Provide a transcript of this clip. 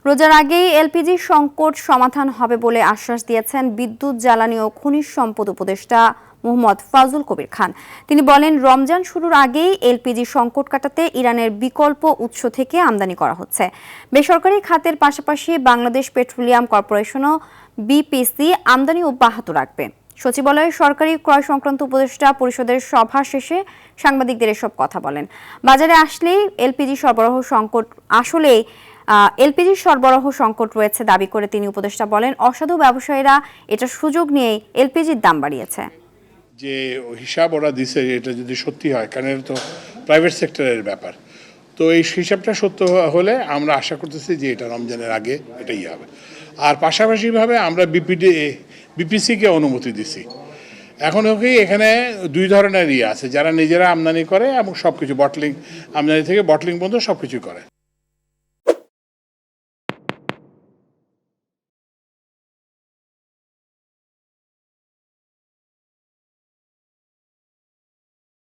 রোজার আগেই এলপিজি সংকট সমাধান হবে বলে আশ্বাস দিয়েছেন বিদ্যুৎ, জ্বালানি ও খনিজ সম্পদ উপদেষ্টা মোহাম্মদ ফাজুল কবির খান। তিনি বলেন, রমজান শুরুর আগেই এলপিজি সংকট কাটাতে ইরানের বিকল্প উৎস থেকে আমদানি করা হচ্ছে। বেসরকারি খাতের পাশাপাশি বাংলাদেশ পেট্রোলিয়াম কর্পোরেশনও বিপিসি আমদানি অব্যাহত রাখবে। সচিবালয়ের সরকারি ক্রয় সংক্রান্ত উপদেষ্টা পরিষদের সভা শেষে সাংবাদিকদের এসব কথা বলেন। বাজারে আসলেই এলপিজি সরবরাহ সংকট রয়েছে দাবি করে তিনি উপদেষ্টা বলেন, অসাধু ব্যবসায়ীরা এটা সুযোগ নিয়ে এলপিজির দাম বাড়িয়েছে। যে হিসাব ওরা দিছে এটা যদি সত্যি হয়, কারণ এটা তো প্রাইভেট সেক্টরের ব্যাপার, তো এই হিসাবটা সত্য হলে আমরা আশা করতেছি যে এটা রমজানের আগে এটাই হবে। আর পাশাপাশিভাবে আমরা বিপিসিকে অনুমতি দিছি। এখন ওকে এখানে দুই ধরনের আছে, যারা নিজেরা আমদানি করে এবং সব কিছু বটলিং, আমদানি থেকে বটলিং পর্যন্ত সব কিছু করে।